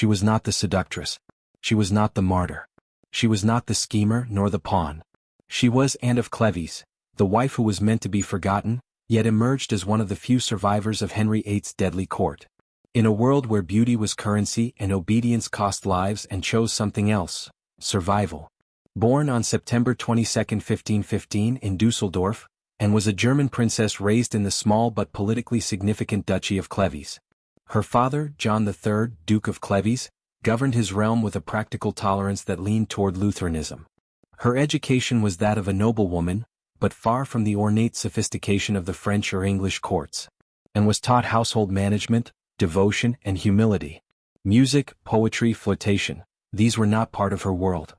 She was not the seductress. She was not the martyr. She was not the schemer nor the pawn. She was Anne of Cleves, the wife who was meant to be forgotten, yet emerged as one of the few survivors of Henry VIII's deadly court. In a world where beauty was currency and obedience cost lives, and chose something else: survival. Born on September 22, 1515 in Dusseldorf, Anne was a German princess raised in the small but politically significant Duchy of Cleves. Her father, John III, Duke of Cleves, governed his realm with a practical tolerance that leaned toward Lutheranism. Her education was that of a noblewoman, but far from the ornate sophistication of the French or English courts, and was taught household management, devotion, and humility. Music, poetry, flirtation, these were not part of her world.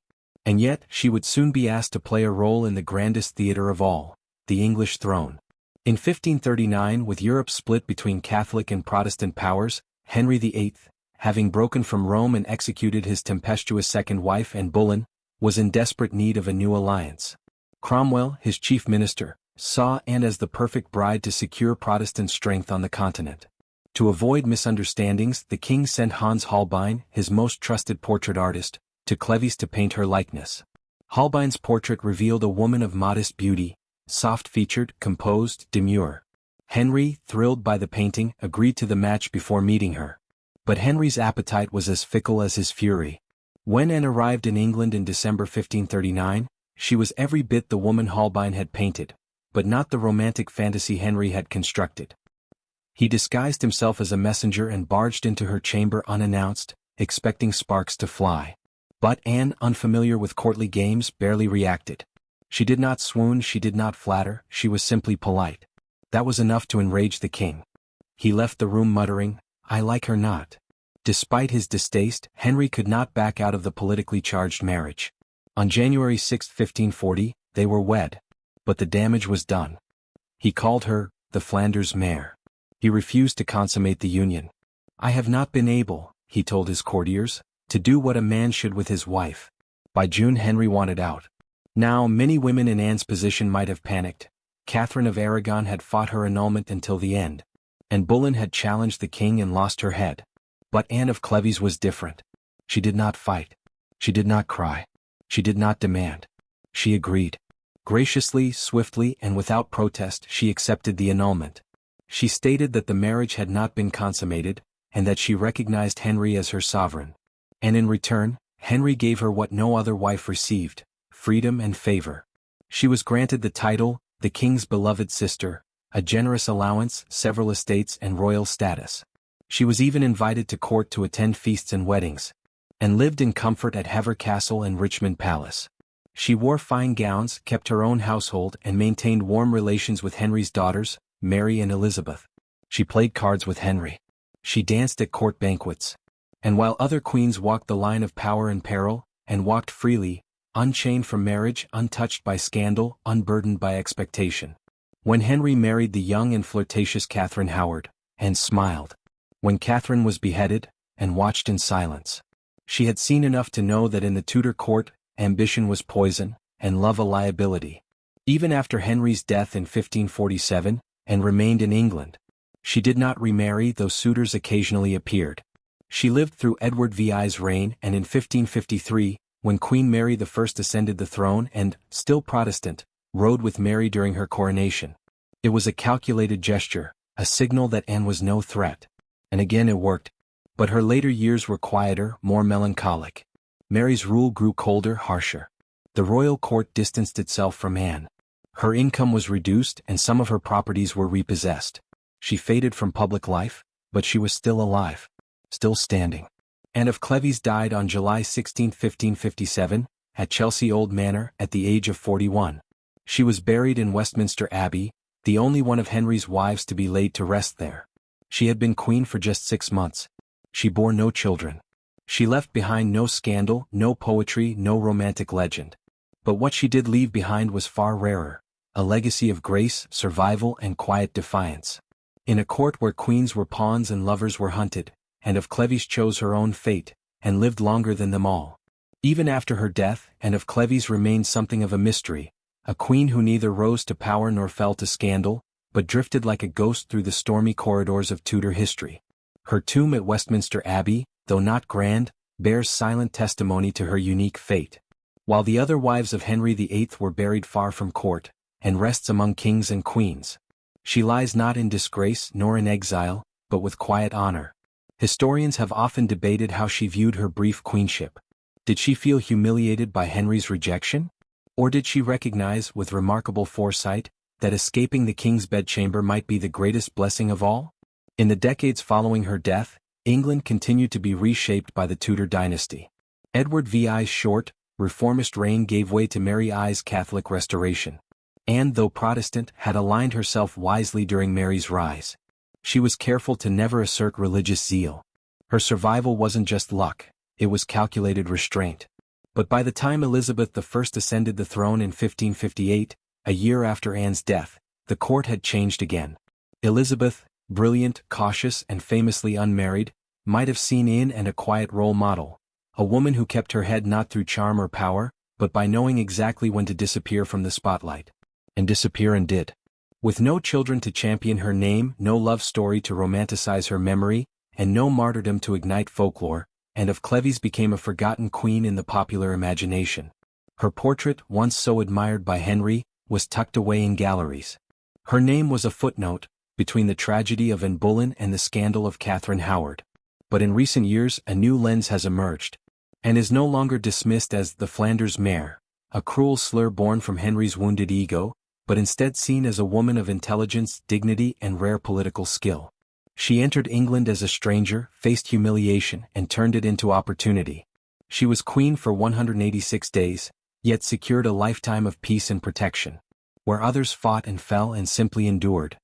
And yet, she would soon be asked to play a role in the grandest theater of all, the English throne. In 1539, with Europe split between Catholic and Protestant powers, Henry VIII, having broken from Rome and executed his tempestuous second wife Anne Boleyn, was in desperate need of a new alliance. Cromwell, his chief minister, saw Anne as the perfect bride to secure Protestant strength on the continent. To avoid misunderstandings, the king sent Hans Holbein, his most trusted portrait artist, to Cleves to paint her likeness. Holbein's portrait revealed a woman of modest beauty, soft-featured, composed, demure. Henry, thrilled by the painting, agreed to the match before meeting her. But Henry's appetite was as fickle as his fury. When Anne arrived in England in December 1539, she was every bit the woman Holbein had painted, but not the romantic fantasy Henry had constructed. He disguised himself as a messenger and barged into her chamber unannounced, expecting sparks to fly. But Anne, unfamiliar with courtly games, barely reacted. She did not swoon, she did not flatter, she was simply polite. That was enough to enrage the king. He left the room muttering, "I like her not." Despite his distaste, Henry could not back out of the politically charged marriage. On January 6, 1540, they were wed. But the damage was done. He called her the Flanders Mare. He refused to consummate the union. "I have not been able," he told his courtiers, "to do what a man should with his wife." By June, Henry wanted out. Now, many women in Anne's position might have panicked. Catherine of Aragon had fought her annulment until the end. And Boleyn had challenged the king and lost her head. But Anne of Cleves was different. She did not fight. She did not cry. She did not demand. She agreed. Graciously, swiftly, and without protest, she accepted the annulment. She stated that the marriage had not been consummated, and that she recognized Henry as her sovereign. And in return, Henry gave her what no other wife received: freedom and favor. She was granted the title, the king's beloved sister, a generous allowance, several estates, and royal status. She was even invited to court to attend feasts and weddings, and lived in comfort at Hever Castle and Richmond Palace. She wore fine gowns, kept her own household, and maintained warm relations with Henry's daughters, Mary and Elizabeth. She played cards with Henry. She danced at court banquets. And while other queens walked the line of power and peril, and walked freely, unchained from marriage, untouched by scandal, unburdened by expectation. When Henry married the young and flirtatious Catherine Howard, Anne smiled. When Catherine was beheaded, Anne watched in silence. She had seen enough to know that in the Tudor court, ambition was poison, and love a liability. Even after Henry's death in 1547, Anne remained in England. She did not remarry, though suitors occasionally appeared. She lived through Edward VI's reign, and in 1553, when Queen Mary I ascended the throne and, still Protestant, rode with Mary during her coronation. It was a calculated gesture, a signal that Anne was no threat. And again it worked. But her later years were quieter, more melancholic. Mary's rule grew colder, harsher. The royal court distanced itself from Anne. Her income was reduced, and some of her properties were repossessed. She faded from public life, but she was still alive, still standing. Anne of Cleves died on July 16, 1557, at Chelsea Old Manor, at the age of 41. She was buried in Westminster Abbey, the only one of Henry's wives to be laid to rest there. She had been queen for just 6 months. She bore no children. She left behind no scandal, no poetry, no romantic legend. But what she did leave behind was far rarer: a legacy of grace, survival, and quiet defiance. In a court where queens were pawns and lovers were hunted, Anne of Cleves chose her own fate, and lived longer than them all. Even after her death, Anne of Cleves remained something of a mystery, a queen who neither rose to power nor fell to scandal, but drifted like a ghost through the stormy corridors of Tudor history. Her tomb at Westminster Abbey, though not grand, bears silent testimony to her unique fate. While the other wives of Henry VIII were buried far from court, and rests among kings and queens, she lies not in disgrace nor in exile, but with quiet honor. Historians have often debated how she viewed her brief queenship. Did she feel humiliated by Henry's rejection? Or did she recognize, with remarkable foresight, that escaping the king's bedchamber might be the greatest blessing of all? In the decades following her death, England continued to be reshaped by the Tudor dynasty. Edward VI's short, reformist reign gave way to Mary I's Catholic restoration. Anne, though Protestant, had aligned herself wisely during Mary's rise. She was careful to never assert religious zeal. Her survival wasn't just luck, it was calculated restraint. But by the time Elizabeth I ascended the throne in 1558, a year after Anne's death, the court had changed again. Elizabeth, brilliant, cautious, and famously unmarried, might have seen in Anne a quiet role model, a woman who kept her head not through charm or power, but by knowing exactly when to disappear from the spotlight. And disappear and did. With no children to champion her name, no love story to romanticize her memory, and no martyrdom to ignite folklore, Anne of Cleves became a forgotten queen in the popular imagination. Her portrait, once so admired by Henry, was tucked away in galleries. Her name was a footnote, between the tragedy of Anne Boleyn and the scandal of Catherine Howard. But in recent years a new lens has emerged. Anne is no longer dismissed as the Flanders Mare, a cruel slur born from Henry's wounded ego, but instead seen as a woman of intelligence, dignity, and rare political skill. She entered England as a stranger, faced humiliation, and turned it into opportunity. She was queen for 186 days, yet secured a lifetime of peace and protection. Where others fought and fell and simply endured.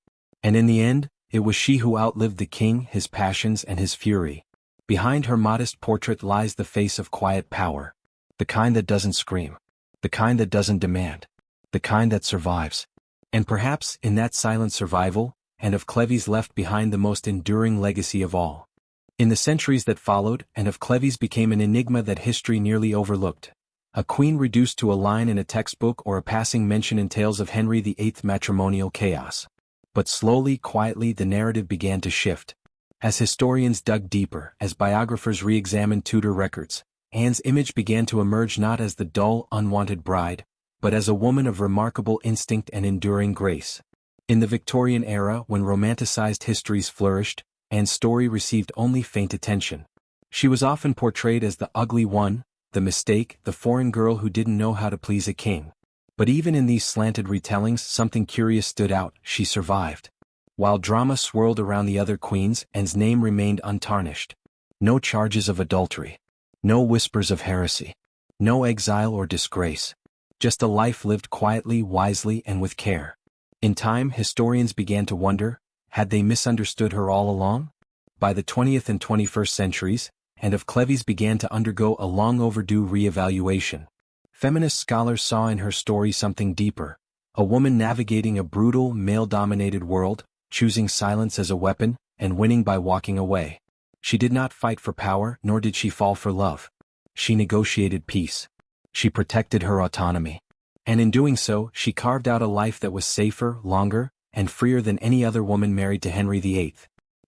And in the end, it was she who outlived the king, his passions, and his fury. Behind her modest portrait lies the face of quiet power. The kind that doesn't scream. The kind that doesn't demand. The kind that survives. And perhaps, in that silent survival, Anne of Cleves left behind the most enduring legacy of all. In the centuries that followed, Anne of Cleves became an enigma that history nearly overlooked. A queen reduced to a line in a textbook or a passing mention in tales of Henry VIII's matrimonial chaos. But slowly, quietly, the narrative began to shift. As historians dug deeper, as biographers re-examined Tudor records, Anne's image began to emerge not as the dull, unwanted bride, but as a woman of remarkable instinct and enduring grace. In the Victorian era, when romanticized histories flourished, Anne's story received only faint attention. She was often portrayed as the ugly one, the mistake, the foreign girl who didn't know how to please a king. But even in these slanted retellings, something curious stood out: she survived. While drama swirled around the other queens, Anne's name remained untarnished. No charges of adultery. No whispers of heresy. No exile or disgrace. Just a life lived quietly, wisely, and with care. In time, historians began to wonder, had they misunderstood her all along? By the 20th and 21st centuries, Anne of Cleves began to undergo a long-overdue re-evaluation. Feminist scholars saw in her story something deeper, a woman navigating a brutal, male-dominated world, choosing silence as a weapon, and winning by walking away. She did not fight for power, nor did she fall for love. She negotiated peace. She protected her autonomy. And in doing so, she carved out a life that was safer, longer, and freer than any other woman married to Henry VIII.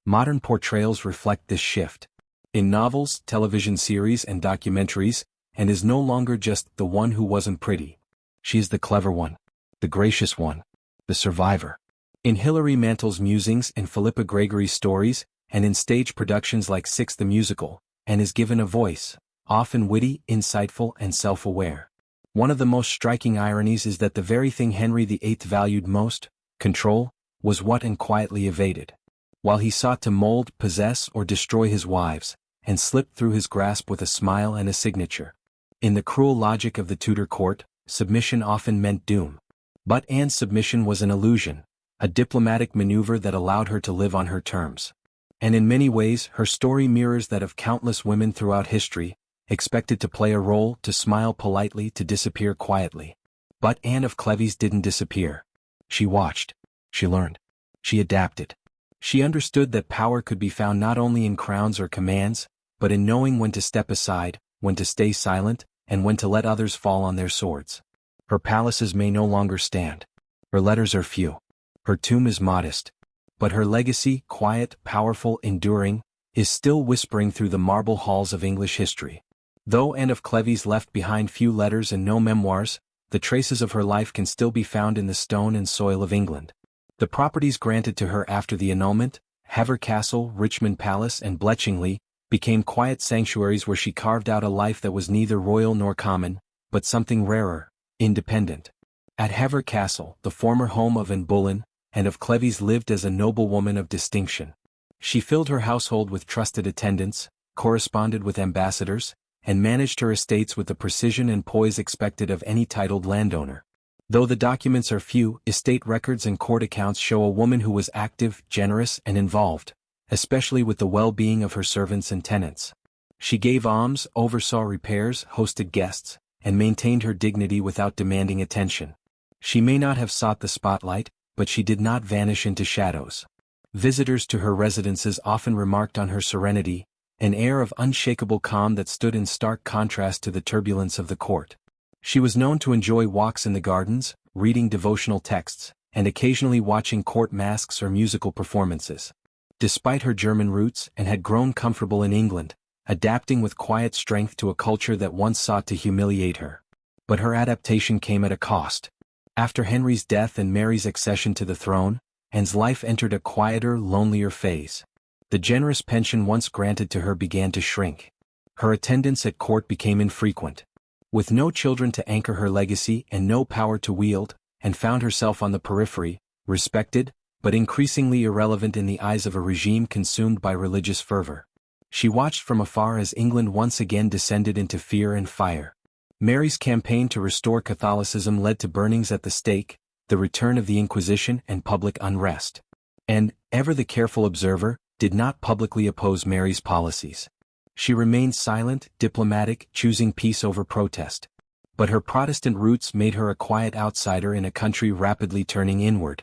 Modern portrayals reflect this shift. In novels, television series, and documentaries, Anne is no longer just the one who wasn't pretty. She is the clever one, the gracious one, the survivor. In Hilary Mantel's musings and Philippa Gregory's stories, and in stage productions like Six the Musical, Anne is given a voice, often witty, insightful, and self-aware. One of the most striking ironies is that the very thing Henry VIII valued most, control, was what Anne quietly evaded. While he sought to mold, possess, or destroy his wives, Anne slipped through his grasp with a smile and a signature. In the cruel logic of the Tudor court, submission often meant doom. But Anne's submission was an illusion, a diplomatic maneuver that allowed her to live on her terms. And in many ways, her story mirrors that of countless women throughout history, expected to play a role, to smile politely, to disappear quietly. But Anne of Cleves didn't disappear. She watched. She learned. She adapted. She understood that power could be found not only in crowns or commands, but in knowing when to step aside, when to stay silent, and when to let others fall on their swords. Her palaces may no longer stand. Her letters are few. Her tomb is modest. But her legacy, quiet, powerful, enduring, is still whispering through the marble halls of English history. Though Anne of Cleves left behind few letters and no memoirs, the traces of her life can still be found in the stone and soil of England. The properties granted to her after the annulment, Hever Castle, Richmond Palace and Bletchingley, became quiet sanctuaries where she carved out a life that was neither royal nor common, but something rarer, independent. At Hever Castle, the former home of Anne Boleyn, Anne of Cleves lived as a noblewoman of distinction. She filled her household with trusted attendants, corresponded with ambassadors, and managed her estates with the precision and poise expected of any titled landowner. Though the documents are few, estate records and court accounts show a woman who was active, generous, and involved, especially with the well-being of her servants and tenants. She gave alms, oversaw repairs, hosted guests, and maintained her dignity without demanding attention. She may not have sought the spotlight, but she did not vanish into shadows. Visitors to her residences often remarked on her serenity, an air of unshakable calm that stood in stark contrast to the turbulence of the court. She was known to enjoy walks in the gardens, reading devotional texts, and occasionally watching court masques or musical performances. Despite her German roots and had grown comfortable in England, adapting with quiet strength to a culture that once sought to humiliate her. But her adaptation came at a cost. After Henry's death and Mary's accession to the throne, Anne's life entered a quieter, lonelier phase. The generous pension once granted to her began to shrink. Her attendance at court became infrequent. With no children to anchor her legacy and no power to wield, Anne found herself on the periphery, respected, but increasingly irrelevant in the eyes of a regime consumed by religious fervor. She watched from afar as England once again descended into fear and fire. Mary's campaign to restore Catholicism led to burnings at the stake, the return of the Inquisition and public unrest. And, ever the careful observer, did not publicly oppose Mary's policies. She remained silent, diplomatic, choosing peace over protest. But her Protestant roots made her a quiet outsider in a country rapidly turning inward.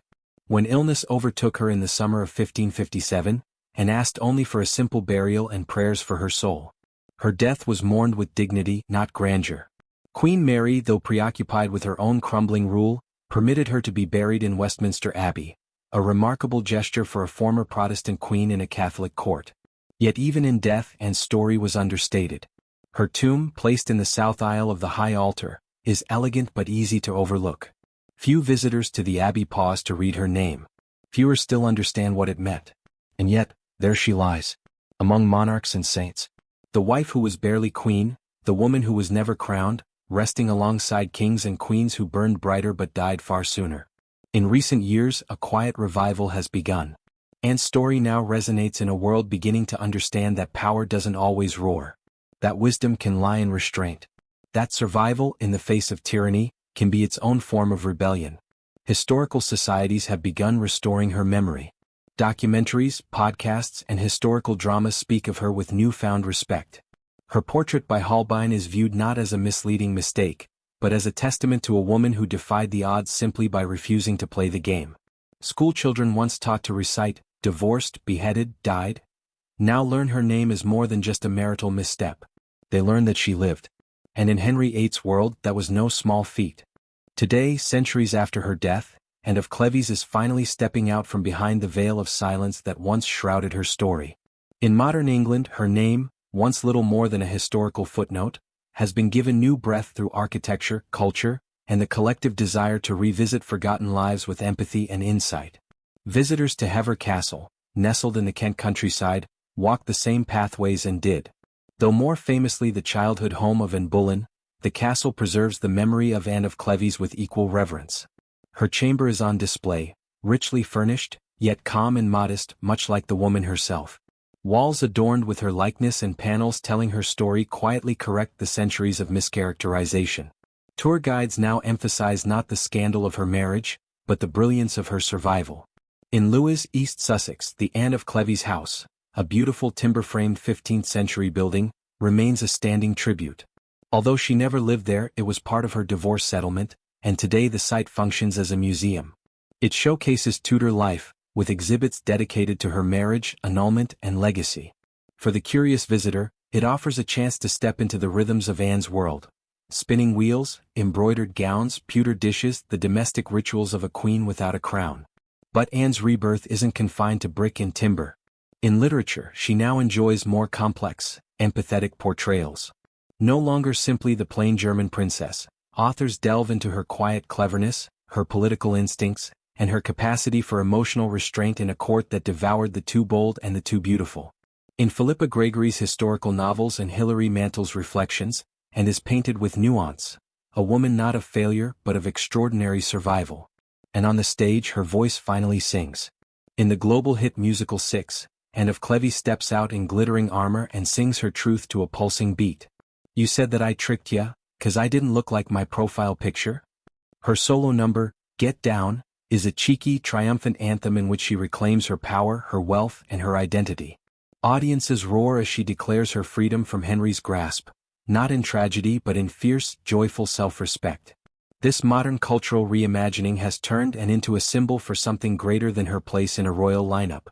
When illness overtook her in the summer of 1557, Anne asked only for a simple burial and prayers for her soul. Her death was mourned with dignity, not grandeur. Queen Mary, though preoccupied with her own crumbling rule, permitted her to be buried in Westminster Abbey, a remarkable gesture for a former Protestant queen in a Catholic court. Yet even in death, Anne's story was understated. Her tomb, placed in the south aisle of the high altar, is elegant but easy to overlook. Few visitors to the abbey pause to read her name. Fewer still understand what it meant. And yet, there she lies, among monarchs and saints. The wife who was barely queen, the woman who was never crowned, resting alongside kings and queens who burned brighter but died far sooner. In recent years, a quiet revival has begun. Anne's story now resonates in a world beginning to understand that power doesn't always roar. That wisdom can lie in restraint. That survival, in the face of tyranny, can be its own form of rebellion. Historical societies have begun restoring her memory. Documentaries, podcasts, and historical dramas speak of her with newfound respect. Her portrait by Holbein is viewed not as a misleading mistake, but as a testament to a woman who defied the odds simply by refusing to play the game. Schoolchildren once taught to recite, divorced, beheaded, died, now learn her name is more than just a marital misstep. They learn that she lived. And in Henry VIII's world, that was no small feat. Today, centuries after her death, Anne of Cleves is finally stepping out from behind the veil of silence that once shrouded her story. In modern England, her name, once little more than a historical footnote, has been given new breath through architecture, culture, and the collective desire to revisit forgotten lives with empathy and insight. Visitors to Hever Castle, nestled in the Kent countryside, walked the same pathways and did. Though more famously the childhood home of Anne Boleyn, the castle preserves the memory of Anne of Cleves with equal reverence. Her chamber is on display, richly furnished, yet calm and modest, much like the woman herself. Walls adorned with her likeness and panels telling her story quietly correct the centuries of mischaracterization. Tour guides now emphasize not the scandal of her marriage, but the brilliance of her survival. In Lewes, East Sussex, the Anne of Cleves House, a beautiful timber-framed 15th-century building, remains a standing tribute. Although she never lived there, it was part of her divorce settlement, and today the site functions as a museum. It showcases Tudor life, with exhibits dedicated to her marriage, annulment, and legacy. For the curious visitor, it offers a chance to step into the rhythms of Anne's world. Spinning wheels, embroidered gowns, pewter dishes, the domestic rituals of a queen without a crown. But Anne's rebirth isn't confined to brick and timber. In literature, she now enjoys more complex, empathetic portrayals. No longer simply the plain German princess, authors delve into her quiet cleverness, her political instincts, and her capacity for emotional restraint in a court that devoured the too bold and the too beautiful. In Philippa Gregory's historical novels and Hilary Mantel's reflections, and is painted with nuance, a woman not of failure but of extraordinary survival. And on the stage her voice finally sings. In the global hit musical Six, Anne of Cleves steps out in glittering armor and sings her truth to a pulsing beat. You said that I tricked ya, 'cause I didn't look like my profile picture? Her solo number, Get Down, is a cheeky, triumphant anthem in which she reclaims her power, her wealth, and her identity. Audiences roar as she declares her freedom from Henry's grasp, not in tragedy but in fierce, joyful self-respect. This modern cultural reimagining has turned Anne into a symbol for something greater than her place in a royal lineup.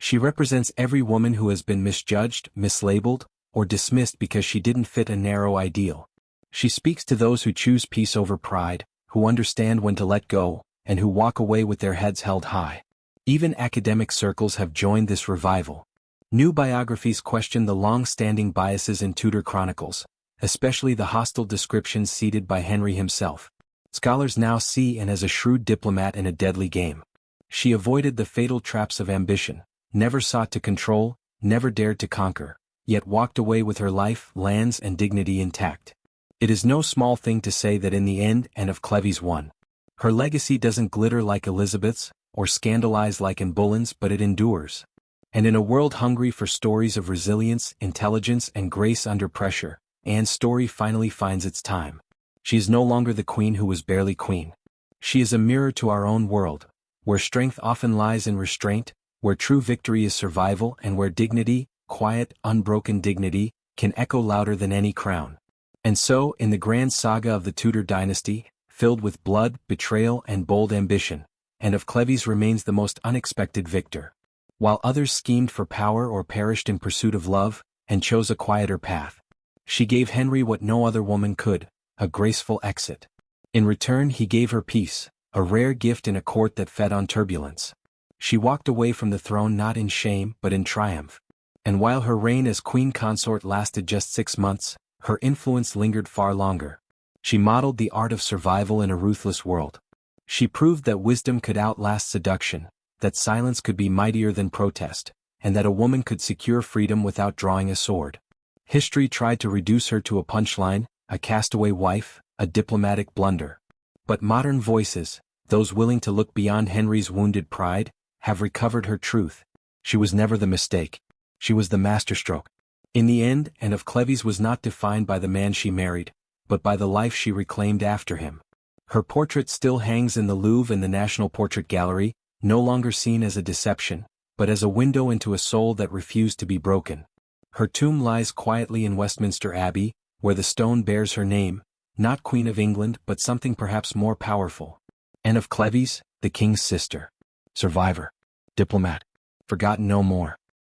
She represents every woman who has been misjudged, mislabeled, or dismissed because she didn't fit a narrow ideal. She speaks to those who choose peace over pride, who understand when to let go, and who walk away with their heads held high. Even academic circles have joined this revival. New biographies question the long-standing biases in Tudor chronicles, especially the hostile descriptions ceded by Henry himself. Scholars now see Anne as a shrewd diplomat in a deadly game. She avoided the fatal traps of ambition, never sought to control, never dared to conquer, yet walked away with her life, lands, and dignity intact. It is no small thing to say that in the end Anne of Cleves won. Her legacy doesn't glitter like Elizabeth's, or scandalize like Anne Boleyn's, but it endures. And in a world hungry for stories of resilience, intelligence, and grace under pressure, Anne's story finally finds its time. She is no longer the queen who was barely queen. She is a mirror to our own world, where strength often lies in restraint, where true victory is survival, and where dignity, quiet, unbroken dignity, can echo louder than any crown. And so, in the grand saga of the Tudor dynasty, filled with blood, betrayal, and bold ambition, Anne of Cleves remains the most unexpected victor. While others schemed for power or perished in pursuit of love, and chose a quieter path, she gave Henry what no other woman could, a graceful exit. In return he gave her peace, a rare gift in a court that fed on turbulence. She walked away from the throne not in shame but in triumph. And while her reign as queen consort lasted just 6 months, her influence lingered far longer. She modeled the art of survival in a ruthless world. She proved that wisdom could outlast seduction, that silence could be mightier than protest, and that a woman could secure freedom without drawing a sword. History tried to reduce her to a punchline, a castaway wife, a diplomatic blunder. But modern voices, those willing to look beyond Henry's wounded pride, have recovered her truth. She was never the mistake. She was the masterstroke. In the end, Anne of Cleves was not defined by the man she married, but by the life she reclaimed after him. Her portrait still hangs in the Louvre and the National Portrait Gallery, no longer seen as a deception, but as a window into a soul that refused to be broken. Her tomb lies quietly in Westminster Abbey, where the stone bears her name, not Queen of England but something perhaps more powerful. Anne of Cleves, the king's sister. Survivor. Diplomat. Forgotten no more.